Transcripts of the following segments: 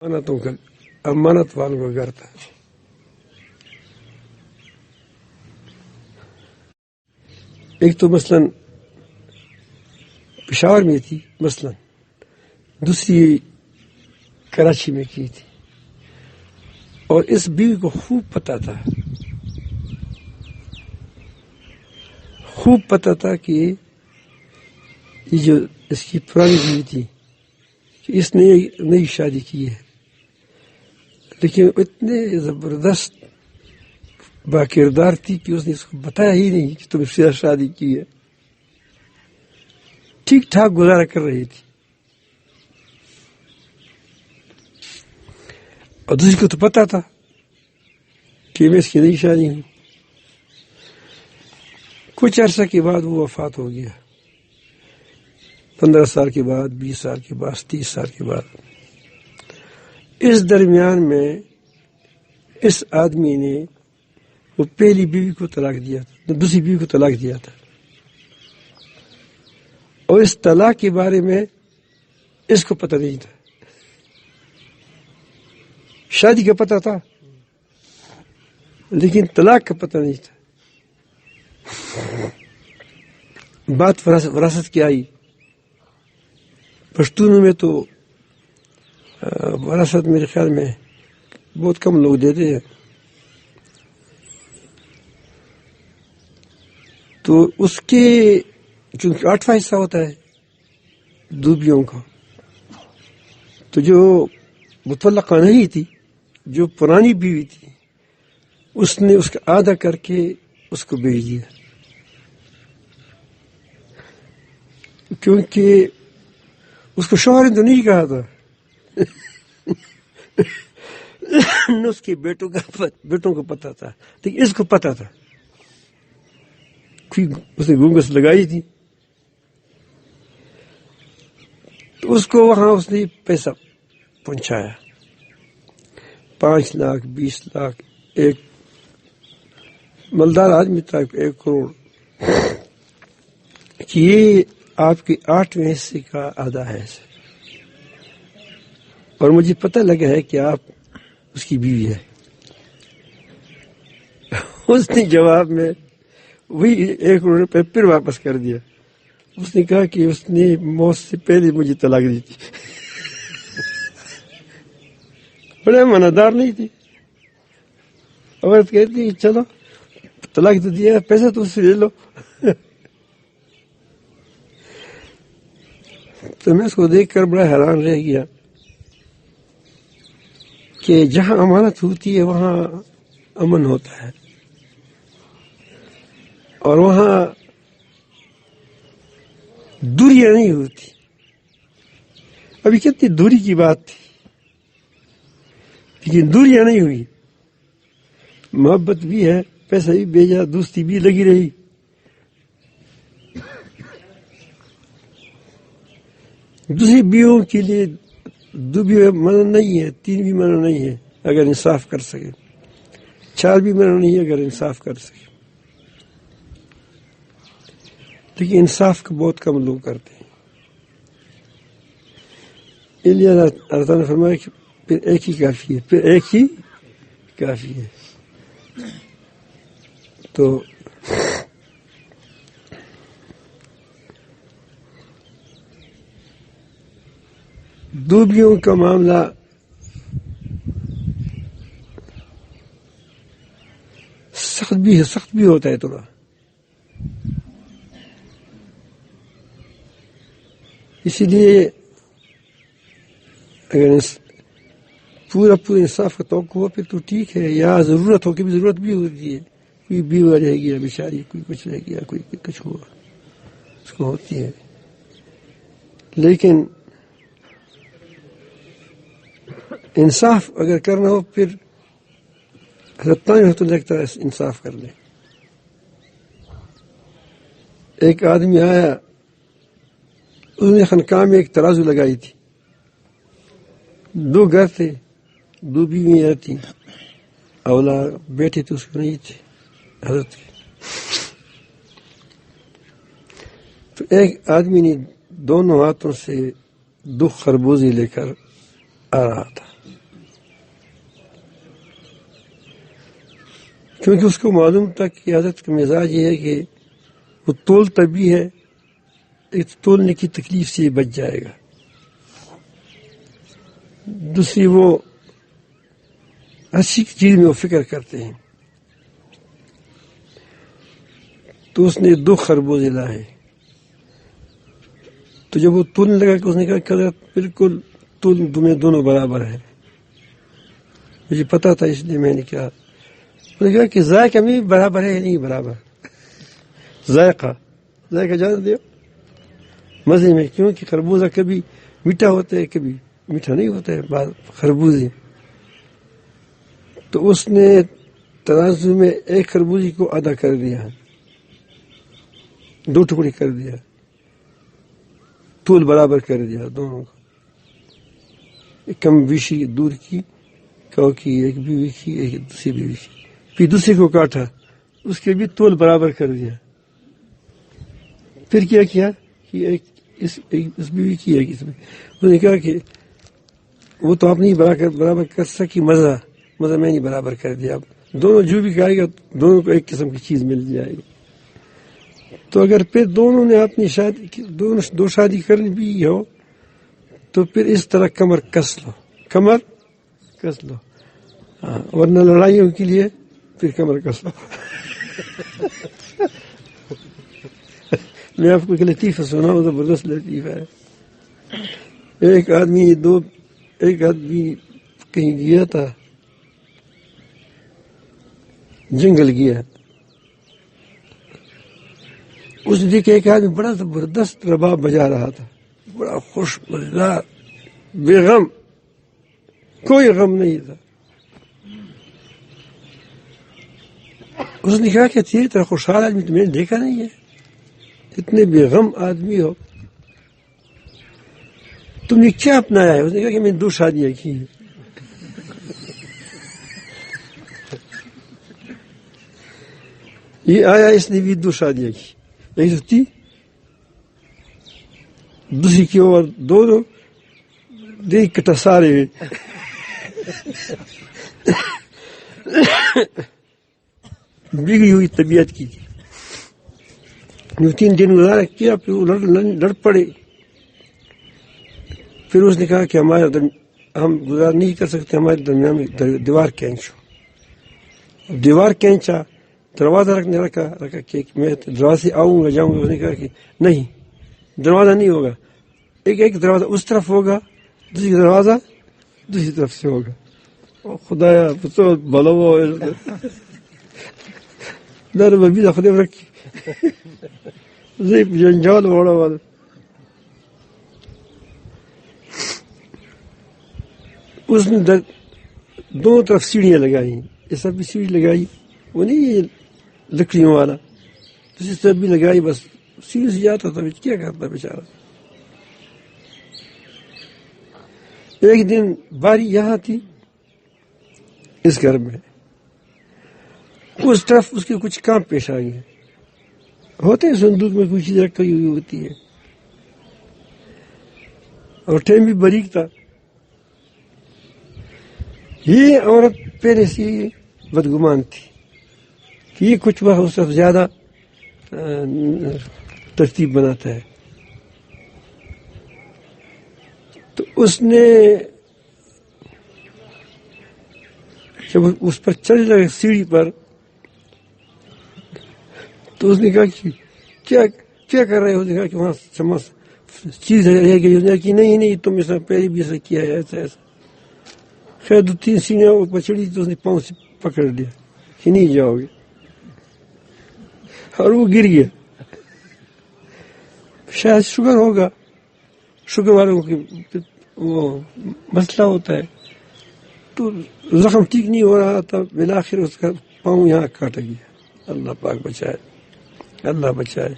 امانت والوں کا گھر تھا. ایک تو مثلاً پشاور میں تھی، مثلاً دوسری کراچی میں کی تھی، اور اس بیوی کو خوب پتہ تھا کہ یہ جو اس کی پرانی بیوی تھی کہ اس نے نئی شادی کی ہے، لیکن اتنے زبردست با کردار تھی کہ اس نے اس کو بتایا ہی نہیں کہ تم اس سے شادی کی ہے. ٹھیک ٹھاک گزارا کر رہی تھی. اور دوسری کو تو پتا تھا کہ میں اس کی نئی شادی ہوں. کچھ عرصہ کے بعد وہ وفات ہو گیا، 15 سال کے بعد، 20 سال کے بعد، 30 سال کے بعد. اس درمیان میں اس آدمی نے وہ پہلی بیوی کو طلاق دیا تھا، دوسری بیوی کو طلاق دیا تھا، اور اس طلاق کے بارے میں اس کو پتہ نہیں تھا. شادی کا پتہ تھا لیکن طلاق کا پتہ نہیں تھا. بات وراثت کی آئی. پشتونوں میں تو وراثت میرے خیال میں بہت کم لوگ دیتے ہیں، تو اس کے چونکہ 8واں حصہ ہوتا ہے دوبیوں کا، تو جو مطلقہ نہیں تھی، جو پرانی بیوی تھی، اس نے اس کا آدھا کر کے اس کو بیچ دیا، کیونکہ اس کو شوہر نے تو نہیں کہا تھا. نہ اس کے بیٹوں کو پتا تھا، لیکن اس کو پتا تھا. اس نے گونگس لگائی تھی، تو اس کو وہاں اس نے پیسہ پہنچایا، 5 لاکھ 20 لاکھ. ایک مالدار آدمی تھا، 1 کروڑ، کہ یہ آپ کے 8ویں حصے کا آدھا ہے، اور مجھے پتہ لگا ہے کہ آپ اس کی بیوی ہے. اس نے جواب میں وہی 1 کروڑ روپے پھر واپس کر دیا. اس نے کہا کہ اس نے موت سے پہلے مجھے طلاق دی تھی. بڑے منادار نہیں تھی. عورت کہتی چلو طلاق تو دیا، پیسہ تو اس سے لے لو. تو میں اس کو دیکھ کر بڑا حیران رہ گیا کہ جہاں امانت ہوتی ہے وہاں امن ہوتا ہے، اور وہاں دوریاں نہیں ہوتی. ابھی کتنی دوری کی بات تھی، لیکن دوریاں نہیں ہوئی. محبت بھی ہے، پیسہ بھی بھیجا، دوستی بھی لگی رہی. دوسری بیویوں کے لیے 2 بیوی منع نہیں ہے، 3 بھی منع نہیں ہے اگر انصاف کر سکے، 4 بھی منع نہیں ہے اگر انصاف کر سکے. لیکن انصاف کو بہت کم لوگ کرتے ہیں. اس لیے اللہ تعالیٰ نے فرمایا کہ پھر ایک ہی کافی ہے. تو دوبیوں کا معاملہ سخت بھی ہوتا ہے تھوڑا. اسی لیے اگر پورا انصاف کا توقع ہو پھر تو ٹھیک ہے، یا ضرورت ہو کہ بھی ضرورت بھی ہوتی ہے. کوئی بیوہ رہ گیا بیچاری، کوئی کچھ رہ گیا، کوئی کچھ ہوا، اس کو ہوتی ہے. لیکن انصاف اگر کرنا ہو پھر حضرت تو لگتا ہے انصاف کر لیں. ایک آدمی آیا، اس نے خانقاہ میں ایک ترازو لگائی تھی. 2 گھر تھے، 2 بیویاں تھیں، اولاد بیٹے تو اس کو نہیں تھے حضرت کے. تو ایک آدمی نے دونوں ہاتھوں سے 2 خربوزے لے کر آ رہا تھا. کیونکہ اس کو معلوم تھا کہ حضرت کا مزاج یہ ہے کہ وہ تولتا بھی ہے، ایک تولنے کی تکلیف سے بچ جائے گا، دوسری وہ اچھی چیز میں وہ فکر کرتے ہیں. تو اس نے 2 خربوزے لائے. تو جب وہ تولنے لگا کہ اس نے کہا کہ حضرت بالکل تول تمہیں دونوں برابر ہے. مجھے پتا تھا اس لیے میں نے کہا. اس نے کہا کہ ذائقہ میں برابر ہے یا نہیں برابر؟ ذائقہ جان دے مزے میں، کیونکہ خربوزہ کبھی میٹھا ہوتا ہے کبھی میٹھا نہیں ہوتا ہے بعض خربوزے. تو اس نے ترازو میں ایک خربوزے کو آدھا کر دیا، 2 ٹکڑے کر دیا، طول برابر کر دیا دونوں کو. ایک کم بیشی دور کی کہو کی، ایک بیوی کی، ایک دوسری بیوی کی. پھر دوسرے کو کاٹا، اس کے بھی طول برابر کر دیا. پھر کیا کہ ایک اس بیوی کی ہے. اس نے کہا کہ وہ تو آپ نہیں برابر کر سکی، مزہ میں نہیں برابر کر دیا. اب دونوں جو بھی کھائے گا دونوں کو ایک قسم کی چیز مل جائے گی. تو اگر پھر دونوں نے اپنی شادی 2 شادی کرنی بھی ہو تو پھر اس طرح کمر کس لو. ہاں، ورنہ لڑائیوں کے لیے پھر کمر کس لو. میں آپ کو ایک لطیفہ سناؤں، زبردست لطیفہ ہے. ایک آدمی کہیں گیا تھا، جنگل گیا. اس نے دیکھا ایک آدمی بڑا زبردست رباب بجا رہا تھا، بڑا خوش مزدار، بے غم، کوئی غم نہیں تھا. اس نے کہا کہ تیری طرح خوشحال آدمی تو میں نے دیکھا نہیں ہے، اتنے بے غم آدمی ہو، تم نے کیا اپنایا ہے؟ اس نے کہا کہ میں نے 2 شادیاں کی ہیں. یہ آیا، اس نے بھی 2 شادیاں کی، ایک تو تھی، دوسری کی اور دونوں دیکھ کٹا سارے ہوئے. بگڑی ہوئی طبیعت کی تھی. 3 دن گزارا کیا، پھر وہ لڑ پڑے. پھر اس نے کہا کہ ہم گزار نہیں کر سکتے، ہمارے درمیان میں دیوار کھینچو. دیوار کھینچا، دروازہ رکھا کہ میں دروازے سے آؤں گا جاؤں گا. اس نے کہا کہ نہیں، دروازہ نہیں ہوگا، ایک دروازہ اس طرف ہوگا، دوسری دروازہ دوسری طرف سے ہوگا. خدایا تو بھلا وہ در بھی خدے رکھی جنجال بڑا والا. اس نے 2 طرف سیڑھیاں لگائی، ایسا بھی سیڑھی لگائی، وہ نہیں لکڑیوں والا، دوسری طرف بھی لگائی. بس سیڑھی سے جاتا تھا، کیا کرتا بیچارہ. ایک دن باری یہاں تھی اس گھر میں، اس طرف اس کے کچھ کام پیش آ گئے. ہوتے ہیں صندوق میں کوئی چیز رکھی ہوئی ہوتی ہے، اور ٹائم بھی باریک تھا. یہ عورت پہلے سے بدگمان تھی کہ یہ کچھ وقت اس سے زیادہ ترتیب بناتا ہے. تو اس نے جب اس پر چل رہے سیڑھی پر، تو اس نے کہا کہ کیا کر رہے ہو؟ اس نے کہا کہ وہاں چیز رہ گئی. اس نے کہا کہ نہیں تم ایسا پہلے بھی ایسا کیا ہے، ایسا. خیر 2-3 سیڑھیاں اوپر چڑھی تو اس نے پاؤں سے پکڑ لیا کہ نہیں جاؤ گے، اور وہ گر گیا. شاید شوگر ہوگا، شوگر والوں کی وہ مسئلہ ہوتا ہے. تو زخم ٹھیک نہیں ہو رہا تھا، بالآخر اس کا پاؤں یہاں کاٹا گیا. اللہ پاک بچائے، اللہ بچائے،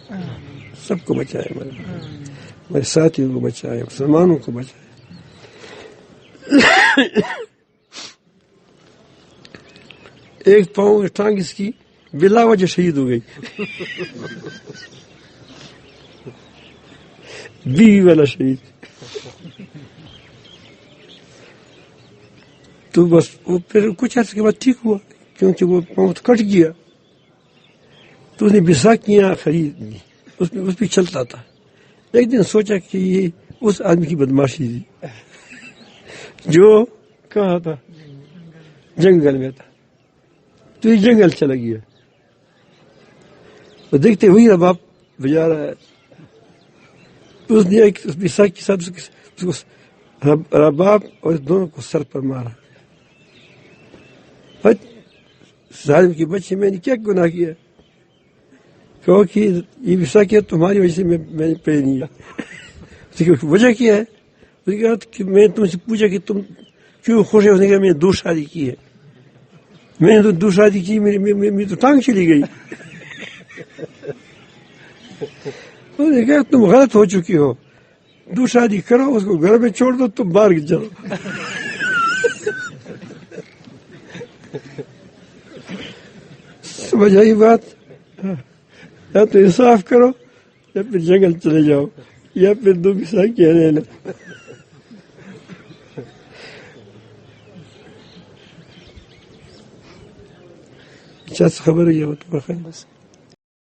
سب کو بچائے، میرے ساتھیوں کو بچائے، مسلمانوں کو بچائے. ایک پاؤں ٹانگ اس کی بلا وجہ شہید ہو گئی. بیوی والا شہید. تو بس وہ پھر کچھ عرصے کے بعد ٹھیک ہوا. کیونکہ وہ پاؤں کٹ گیا تو اس نے بیساکھیاں خرید لی، اس پہ چلتا تھا۔ ایک دن سوچا کہ یہ اس آدمی کی بدماشی تھی جو کہاں تھا، جنگل میں تھا، تو یہ جنگل چلا گیا، تو دیکھتے ہوئی رباب بجا رہا ہے، اس نے ایک بیساکھی کے ساتھ اس کو رباب اور دونوں کو سر پر مارا۔ ظالم کے بچے، میں نے کیا گناہ کیا؟ کہو کہ یہ بیساکھی تمہاری وجہ سے میں نے پہنی ہے۔ اس کی وجہ کیا ہے؟ اس نے کہا کہ میں تم سے پوچھا کہ تم کیوں خوش ہے؟ اس نے کہا میں نے 2 شادی کی ہے۔ میں نے تو 2 شادی کی، میری تو ٹانگ چلی گئی۔ اس نے کہا تم غلط ہو چکی ہو، 2 شادی کرو، اس کو گھر میں چھوڑ دو، تم باہر چلو۔ سمجھ آئی بات؟ یا تو انصاف کرو یا پھر جنگل چلے جاؤ، یا پھر 2 بیساکھیاں لے لو۔ اچھا خبر ہے یہ تمہارا خیال؟